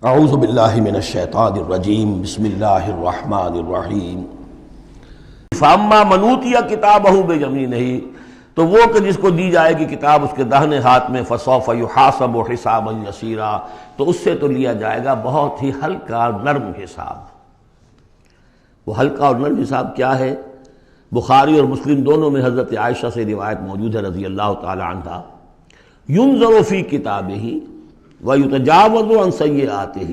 اعوذ باللہ من الشیطان الرجیم بسم اللہ الرحمن الرحیم فاما من اوتی کتابہ بیمینہ، تو وہ کہ جس کو دی جائے گی کتاب اس کے داہنے ہاتھ میں، فسوف یحاسب حسابا یسیرا، تو اس سے تو لیا جائے گا بہت ہی ہلکا اور نرم حساب۔ وہ ہلکا اور نرم حساب کیا ہے؟ بخاری اور مسلم دونوں میں حضرت عائشہ سے روایت موجود ہے رضی اللہ تعالی عنہا، ینظر فی کتابہ وَيُتَجَاوَزُ عَنْ سَيِّئَاتِهِ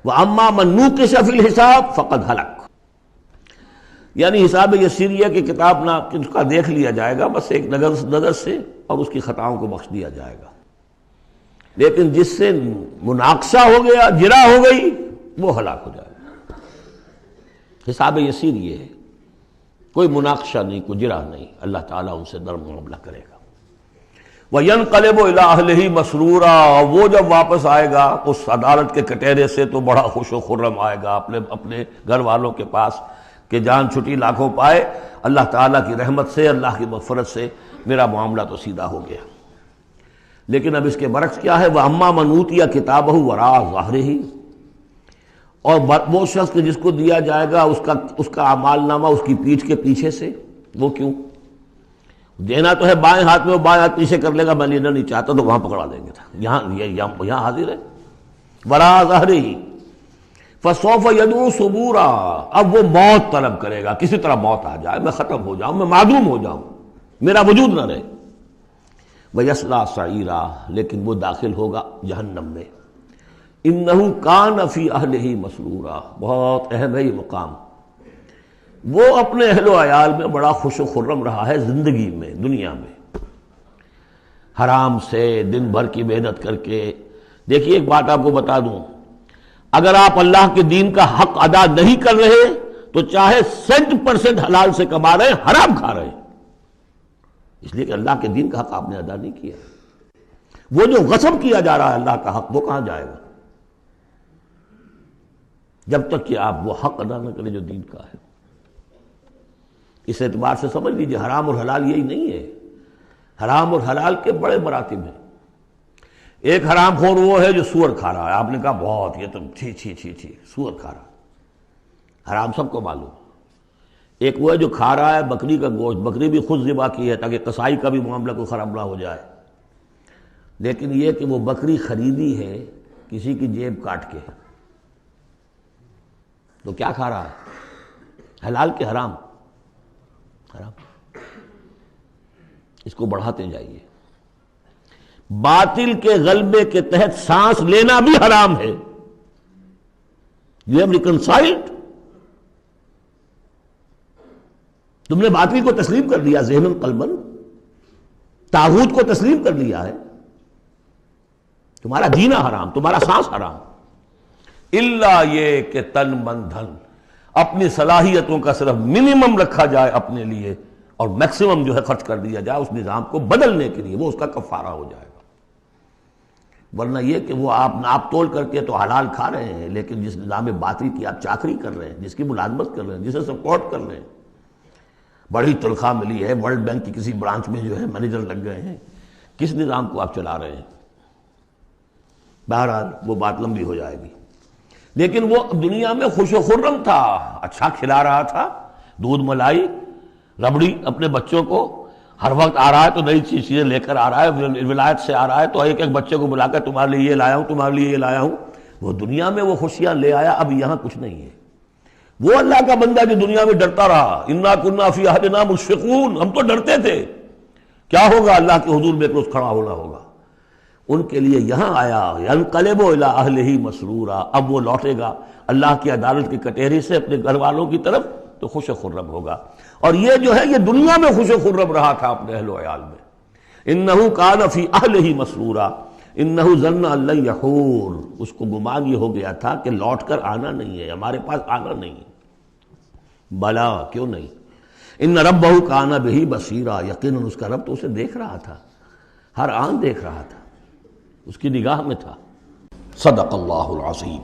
وَأَمَّا مَنْ نُوقِشَ فِي الْحِسَابِ فَقَدْ هَلَكَ، یعنی حساب یسیریہ کی کتاب نہ اس کا دیکھ لیا جائے گا بس ایک نظر سے، اور اس کی خطاؤں کو بخش دیا جائے گا، لیکن جس سے مناقشہ ہو گیا، جرا ہو گئی، وہ ہلاک ہو جائے گا۔ حساب یسیر یہ ہے، کوئی مناقشہ نہیں، کوئی جرا نہیں، اللہ تعالیٰ ان سے نرم معاملہ کرے گا۔ وَيَنْقَلِبُ إِلَىٰ أَهْلِهِ مَسْرُورًا، وہ جب واپس آئے گا اس عدالت کے کٹہرے سے تو بڑا خوش و خرم آئے گا اپنے گھر والوں کے پاس کہ جان چھٹی لاکھوں پائے، اللہ تعالیٰ کی رحمت سے، اللہ کی مغفرت سے میرا معاملہ تو سیدھا ہو گیا۔ لیکن اب اس کے برعکس کیا ہے؟ وَأَمَّا مَنْ أُوتِيَ كِتَابَهُ وَرَاءَ ظَهْرِهِ، اور وہ شخص کہ جس کو دیا جائے گا اس کا اعمال نامہ اس کی پیٹھ کے پیچھے سے، وہ کیوں؟ دینا تو ہے بائیں ہاتھ میں، وہ بائیں ہاتھ پیچھے کر لے گا، میں لینا نہیں چاہتا تو وہاں پکڑا دیں گے، یہاں حاضر ہے۔ وراء ظہرہ فسوف یدعو ثبورا، اب وہ موت طلب کرے گا، کسی طرح موت آ جائے، میں ختم ہو جاؤں، میں معدوم ہو جاؤں، میرا وجود نہ رہے۔ ویصلی سعیرا، لیکن وہ داخل ہوگا جہنم میں۔ انہ کان فی اہلہ مسرورا، بہت اہم ہے یہ مقام۔ وہ اپنے اہل و عیال میں بڑا خوش و خرم رہا ہے زندگی میں، دنیا میں، حرام سے دن بھر کی محنت کر کے۔ دیکھیے ایک بات آپ کو بتا دوں، اگر آپ اللہ کے دین کا حق ادا نہیں کر رہے تو چاہے 100% حلال سے کما رہے ہیں، حرام کھا رہے ہیں، اس لیے کہ اللہ کے دین کا حق آپ نے ادا نہیں کیا۔ وہ جو غصب کیا جا رہا ہے اللہ کا حق، وہ کہاں جائے گا جب تک کہ آپ وہ حق ادا نہ کریں جو دین کا ہے۔ اس اعتبار سے سمجھ لیجیے حرام اور حلال یہی نہیں ہے، حرام اور حلال کے بڑے مراتب ہیں۔ ایک حرام خور وہ ہے جو سور کھا رہا ہے، آپ نے کہا بہت یہ تو چھی چھی چھی چھی سور کھا رہا ہے، حرام سب کو معلوم۔ ایک وہ ہے جو کھا رہا ہے بکری کا گوشت، بکری بھی خود ذبح کی ہے تاکہ قصائی کا بھی معاملہ کو خراب نہ ہو جائے، لیکن یہ کہ وہ بکری خریدی ہے کسی کی جیب کاٹ کے، تو کیا کھا رہا ہے؟ حلال کے حرام؟ اس کو بڑھاتے جائیے۔ باطل کے غلبے کے تحت سانس لینا بھی حرام ہے۔ You have reconciled؟ تم نے باطل کو تسلیم کر لیا، ذہن قلبن، طاغوت کو تسلیم کر لیا ہے، تمہارا جینا حرام، تمہارا سانس حرام۔ الا یہ کہ تن من دھن، اپنی صلاحیتوں کا صرف منیمم رکھا جائے اپنے لیے، اور میکسیمم جو ہے خرچ کر دیا جائے اس نظام کو بدلنے کے لیے، وہ اس کا کفارہ ہو جائے گا۔ ورنہ یہ کہ وہ آپ ناپ تول کر کے تو حلال کھا رہے ہیں، لیکن جس نظام باطل کی آپ چاکری کر رہے ہیں، جس کی ملازمت کر رہے ہیں، جسے سپورٹ کر رہے ہیں، بڑی تنخواہ ملی ہے، ورلڈ بینک کی کسی برانچ میں جو ہے مینیجر لگ گئے ہیں، کس نظام کو آپ چلا رہے ہیں؟ بہرحال وہ بات لمبی ہو جائے گی۔ لیکن وہ دنیا میں خوش و خرم تھا، اچھا کھلا رہا تھا، دودھ ملائی ربڑی اپنے بچوں کو، ہر وقت آ رہا ہے تو نئی چیزیں لے کر آ رہا ہے، ولایت سے آ رہا ہے تو ایک ایک بچے کو بلا کر تمہارے لیے یہ لایا ہوں، تمہارے لیے یہ لایا ہوں۔ وہ دنیا میں وہ خوشیاں لے آیا، اب یہاں کچھ نہیں ہے۔ وہ اللہ کا بندہ جو دنیا میں ڈرتا رہا، انا کنا فی اہلنا مشفقون، ہم تو ڈرتے تھے کیا ہوگا، اللہ کے حضور میں روز کھڑا ہونا ہوگا، ان کے لیے یہاں آیا ینقلب الی اہلہ مسرورا، اب وہ لوٹے گا اللہ کی عدالت کے کٹہرے سے اپنے گھر والوں کی طرف تو خوش و خرم ہوگا۔ اور یہ جو ہے یہ دنیا میں خوش و خرم رہا تھا اپنے اہل و عیال میں۔ انہ کان فی اہلہ مسرورا انہ ظن ان لن یحور، اس کو گمان یہ ہو گیا تھا کہ لوٹ کر آنا نہیں ہے، ہمارے پاس آنا نہیں ہے۔ بلا، کیوں نہیں؟ ان ربہ کان بہ بصیرا، یقیناً اس کا رب تو اسے دیکھ رہا تھا، ہر آن دیکھ رہا تھا، اس کی نگاہ میں تھا۔ صدق اللہ العظیم۔